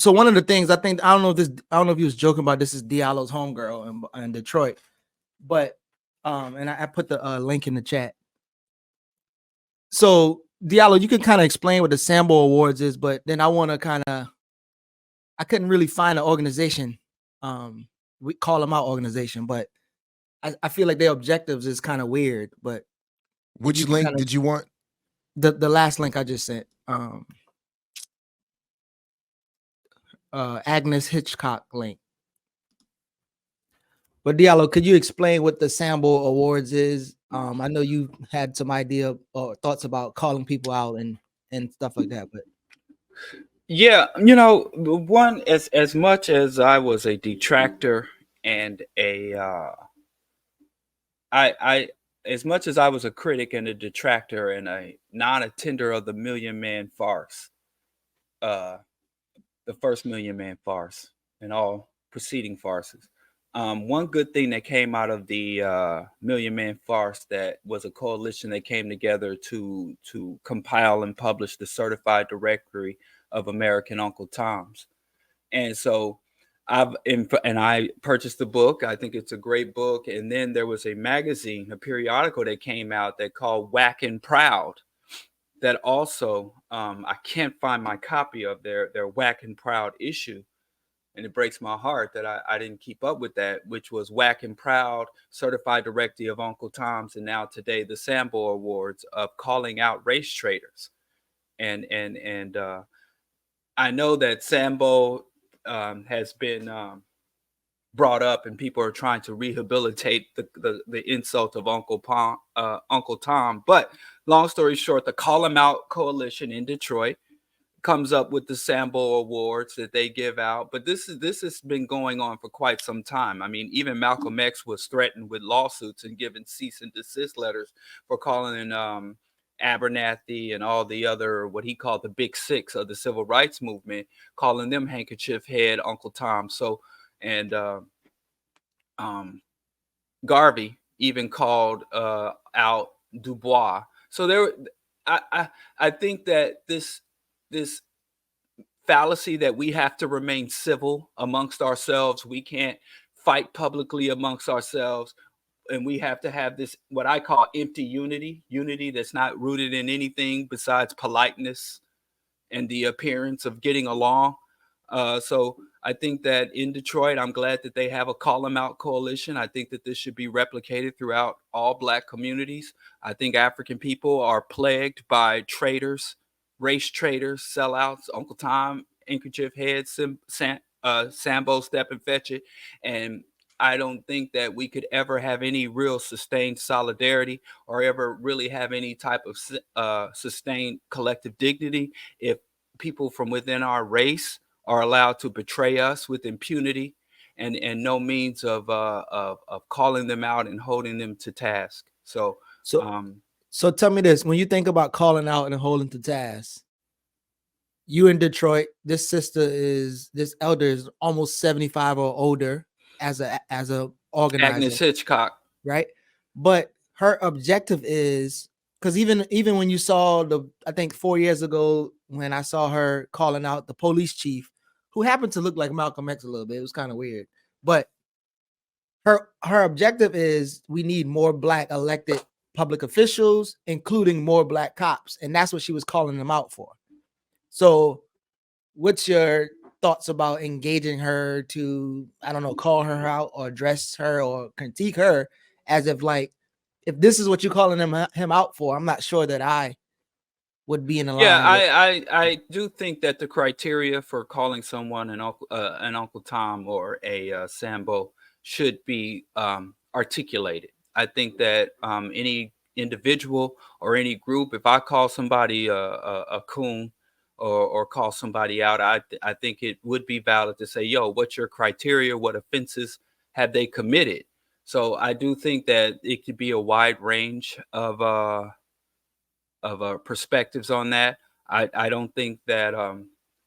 So one of the things I think, I don't know if he was joking about this, is Diallo's homegirl in Detroit, but and I put the link in the chat. So Diallo, you can kind of explain what the Sambo Awards is, but then I couldn't really find an organization. We call them out organization, but I feel like their objectives is kind of weird. But which link did you want? The last link I just sent. Agnes Hitchcock link. But Diallo, could you explain what the Sambo Awards is? I know you had some idea or thoughts about calling people out and stuff like that, but yeah, you know, one, as much as I was a detractor and I as much as I was a critic and a detractor and a non-attender of the Million Man farce, the first Million Man farce and all preceding farces. One good thing that came out of the Million Man farce, that was a coalition that came together to compile and publish the Certified Directory of American Uncle Toms. And so I purchased the book. I think it's a great book. And then there was a magazine, a periodical that came out that called Whack and Proud, that also, I can't find my copy of their Whack and Proud issue. And it breaks my heart that I didn't keep up with that, which was Whack and Proud, Certified Directory of Uncle Toms, and now today the Sambo Awards, of calling out race traitors. And I know that Sambo has been brought up, and people are trying to rehabilitate the insult of Uncle Tom. But long story short, the Call 'Em Out Coalition in Detroit comes up with the Sambo Awards that they give out. But this has been going on for quite some time. I mean, even Malcolm X was threatened with lawsuits and given cease and desist letters for calling Abernathy and all the other, what he called the Big Six of the civil rights movement, calling them handkerchief head Uncle Tom. So, and Garvey even called out Du Bois. So I think that this fallacy that we have to remain civil amongst ourselves, we can't fight publicly amongst ourselves, and we have to have this, what I call empty unity that's not rooted in anything besides politeness and the appearance of getting along. So I think that in Detroit, I'm glad that they have a Call 'Em Out coalition. I think that this should be replicated throughout all Black communities. I think African people are plagued by traitors, race traitors, sellouts, Uncle Tom, handkerchief head, Sambo, step and fetch it. And I don't think that we could ever have any real sustained solidarity or ever really have any type of sustained collective dignity if people from within our race are allowed to betray us with impunity and no means of calling them out and holding them to task. So tell me this: when you think about calling out and holding to task, you in Detroit, this elder is almost 75 or older as a organizer. Agnes Hitchcock, right? But her objective is, because even when you saw I think 4 years ago when I saw her calling out the police chief, who happened to look like Malcolm X a little bit, it was kind of weird. But her objective is, we need more Black elected public officials, including more Black cops, and that's what she was calling them out for. So what's your thoughts about engaging her to, I don't know, call her out or address her or critique her, as if like, if this is what you're calling him out for, I'm not sure that I would be in a line. Yeah, I do think that the criteria for calling someone an Uncle Tom or a Sambo should be articulated. I think that any individual or any group, if I call somebody a coon or call somebody out, I think it would be valid to say, yo, what's your criteria? What offenses have they committed? So I do think that it could be a wide range of perspectives on that. I don't think that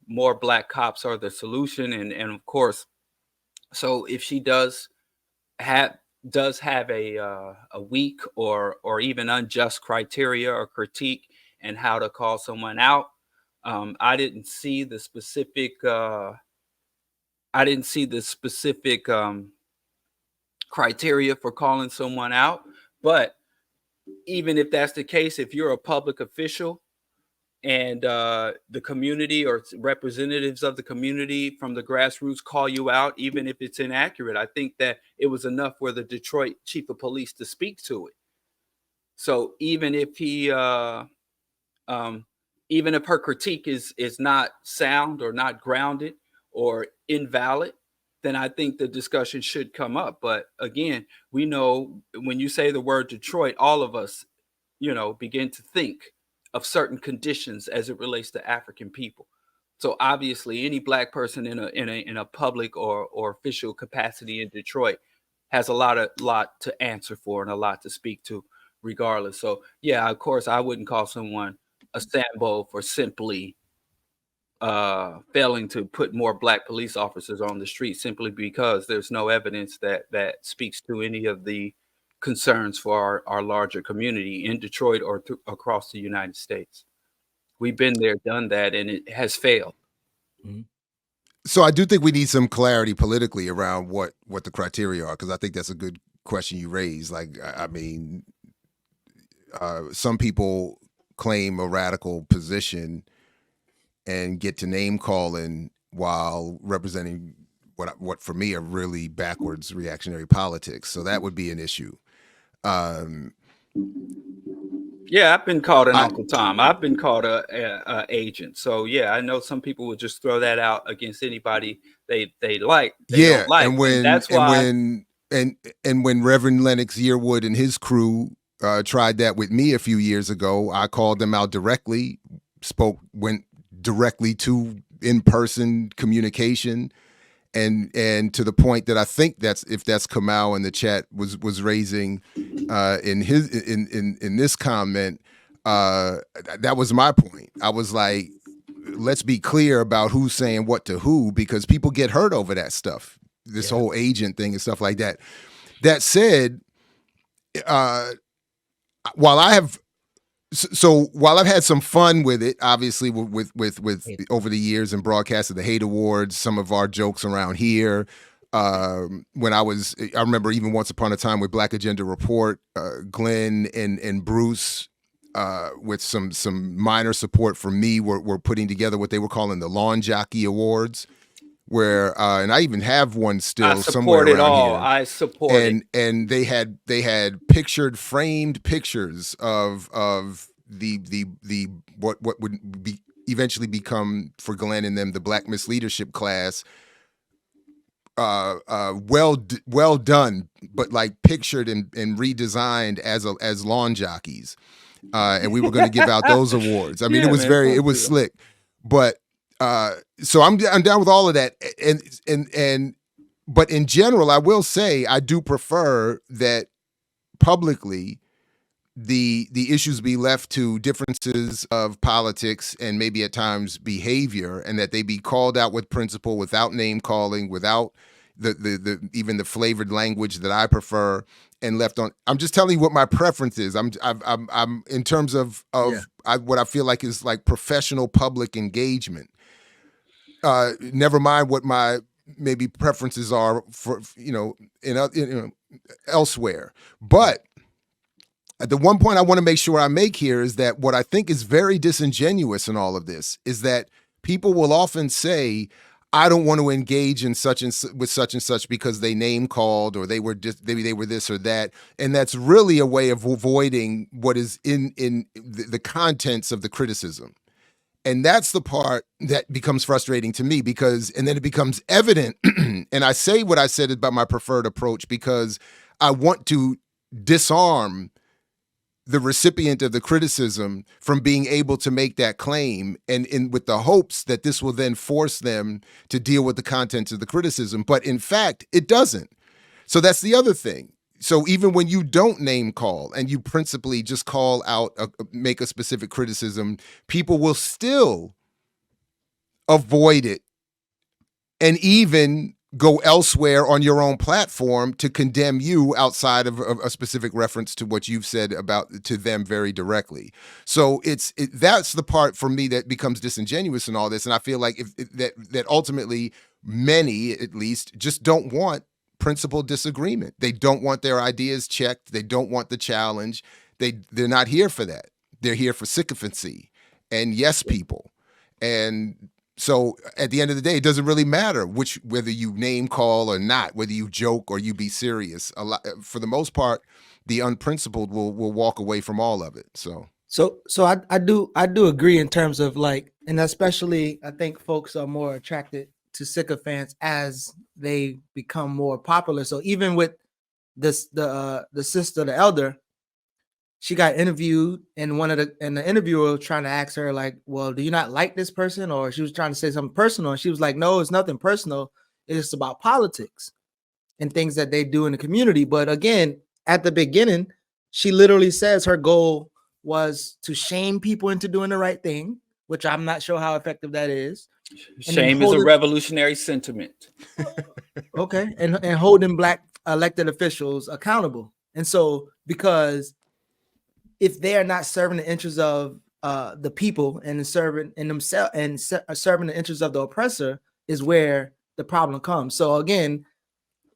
more Black cops are the solution, and of course, so if she does have a weak or even unjust criteria or critique and how to call someone out, I didn't see the specific. I didn't see the specific criteria for calling someone out. But even if that's the case, if you're a public official and the community or representatives of the community from the grassroots call you out, even if it's inaccurate, I think that it was enough for the Detroit chief of police to speak to it. So even if even if her critique is not sound or not grounded or invalid, then I think the discussion should come up. But again, we know when you say the word Detroit, all of us, begin to think of certain conditions as it relates to African people. So obviously, any black person in a public or official capacity in Detroit has a lot to answer for and a lot to speak to, regardless. So yeah, of course, I wouldn't call someone a Sambo for simply failing to put more black police officers on the street simply because there's no evidence that speaks to any of the concerns for our larger community in Detroit or across the United States. We've been there, done that, and it has failed. Mm-hmm. So I do think we need some clarity politically around what the criteria are, because I think that's a good question you raised. Like, I mean, some people claim a radical position and get to name calling while representing what for me are really backwards reactionary politics. So that would be an issue. Yeah, I've been called an Uncle Tom. I've been called a agent. So yeah, I know some people would just throw that out against anybody they like. They don't like. And when that's why. And when Reverend Lennox Yearwood and his crew tried that with me a few years ago, I called them out directly. Went directly to in-person communication, and to the point that I think that's Kamau in the chat was raising in this comment. That was my point. I was like, let's be clear about who's saying what to who, because people get hurt over that stuff. This whole agent thing and stuff like that. That said, while I've had some fun with it, obviously with over the years and broadcasted the Hate Awards, some of our jokes around here. When I remember even once upon a time with Black Agenda Report, Glenn and Bruce, with some minor support from me, were putting together what they were calling the Lawn Jockey Awards, where and I even have one still somewhere around here. I support it. And they had framed pictures of the what would be eventually become for Glenn and them the Black Misleadership class. Well done, but like pictured and redesigned as lawn jockeys, and we were going to give out those awards. I mean, it was slick, but. So I'm down with all of that, but in general, I will say I do prefer that publicly the issues be left to differences of politics and maybe at times behavior, and that they be called out with principle, without name calling, without the even the flavored language that I prefer, and left on. I'm just telling you what my preference is. I'm in terms of what I feel like is like professional public engagement. Never mind what my maybe preferences are for elsewhere. But the one point I want to make sure I make here is that what I think is very disingenuous in all of this is that people will often say, I don't want to engage in with such and such because they name called, or they were this or that, and that's really a way of avoiding what is in the contents of the criticism. And that's the part that becomes frustrating to me, and then it becomes evident. And I say what I said about my preferred approach because I want to disarm the recipient of the criticism from being able to make that claim, and with the hopes that this will then force them to deal with the contents of the criticism. But in fact, it doesn't. So that's the other thing. So even when you don't name call and you principally just call out, make a specific criticism, people will still avoid it and even go elsewhere on your own platform to condemn you outside of a specific reference to what you've said about to them very directly. So that's the part for me that becomes disingenuous in all this. And I feel like that ultimately many, at least, just don't want principled disagreement. They don't want their ideas checked. They don't want the challenge. They're not here for that. They're here for sycophancy and yes people. And so at the end of the day, it doesn't really matter whether you name call or not, whether you joke or you be serious. For the most part, the unprincipled will walk away from all of it. So I do agree in terms of like, and especially I think folks are more attracted to sycophants as they become more popular. So even with this, the sister, the elder, she got interviewed, and the interviewer was trying to ask her like, well, do you not like this person? Or she was trying to say something personal, and she was like, no, it's nothing personal. It's about politics and things that they do in the community. But again, at the beginning, she literally says her goal was to shame people into doing the right thing, which I'm not sure how effective that is. Shame is a revolutionary sentiment. Okay. And holding Black elected officials accountable. And so, because if they are not serving the interests of the people and serving in themselves and serving the interests of the oppressor, is where the problem comes. So again,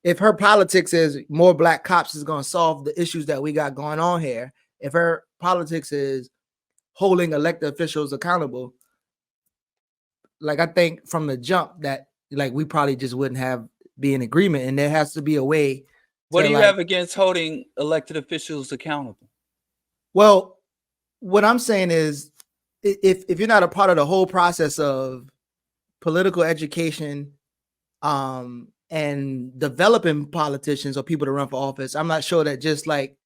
if her politics is more Black cops is going to solve the issues that we got going on here, if her politics is holding elected officials accountable, like I think from the jump that like we probably just wouldn't be in agreement, and there has to be a way. What do you have against holding elected officials accountable? Well, what I'm saying is, if you're not a part of the whole process of political education, and developing politicians or people to run for office, I'm not sure that just like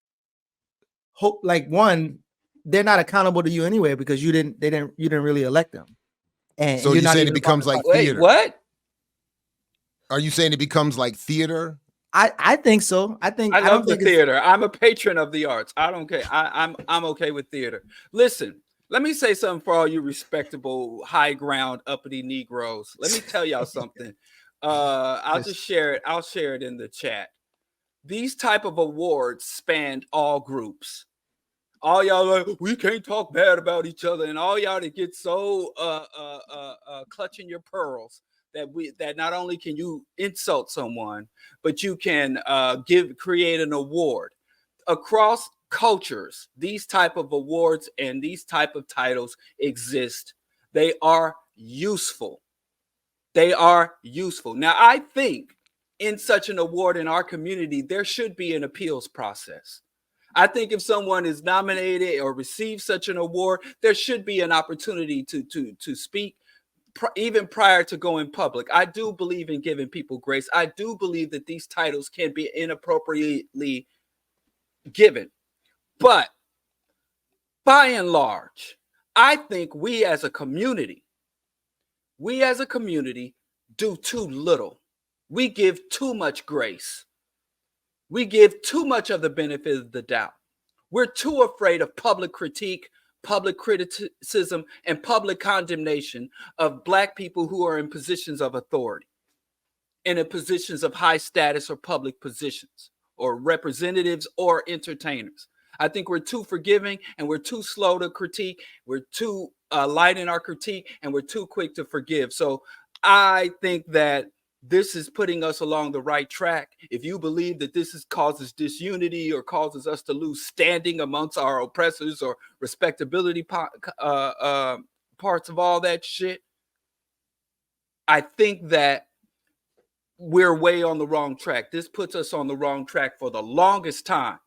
one, they're not accountable to you anyway because you didn't really elect them. And so you're saying it becomes like theater. Wait, what? Are you saying it becomes like theater? I think so. I love the theater. I'm a patron of the arts. I don't care. I'm okay with theater. Listen, let me say something for all you respectable, high ground, uppity Negroes. Let me tell y'all something. I'll just share it. I'll share it in the chat. These type of awards spanned all groups. All y'all like, we can't talk bad about each other, and all y'all that get so clutching your pearls that not only can you insult someone, but you can create an award across cultures. These type of awards and these type of titles exist. They are useful. They are useful. Now, I think in such an award in our community, there should be an appeals process. I think if someone is nominated or receives such an award, there should be an opportunity to speak even prior to going public. I do believe in giving people grace. I do believe that these titles can be inappropriately given. But by and large, I think we as a community do too little. We give too much grace. We give too much of the benefit of the doubt. We're too afraid of public critique, public criticism, and public condemnation of Black people who are in positions of authority and in positions of high status or public positions or representatives or entertainers. I think we're too forgiving and we're too slow to critique. We're too light in our critique and we're too quick to forgive. So I think that this is putting us along the right track. If you believe that this causes disunity or causes us to lose standing amongst our oppressors or respectability parts of all that shit, I think that we're way on the wrong track. This puts us on the wrong track for the longest time.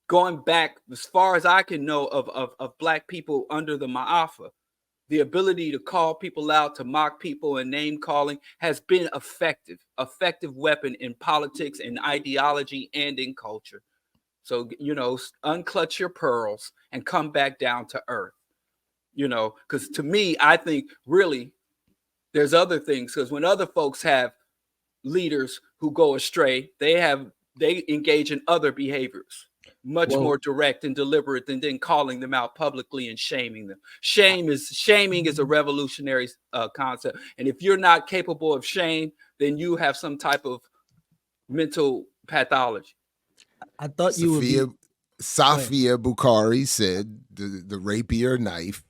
Going back as far as I can know of Black people under the Ma'afa, the ability to call people out, to mock people, and name calling has been effective weapon in politics and ideology and in culture. So, unclutch your pearls and come back down to earth, because to me, I think really there's other things, because when other folks have leaders who go astray, they engage in other behaviors. much Well- more direct and deliberate than then calling them out publicly and shaming them. Shaming is a revolutionary concept, and if you're not capable of shame, then you have some type of mental pathology. I thought you would be. Safia Bukhari said the rapier knife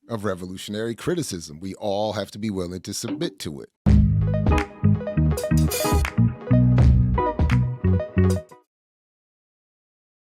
of revolutionary criticism. We all have to be willing to submit to it.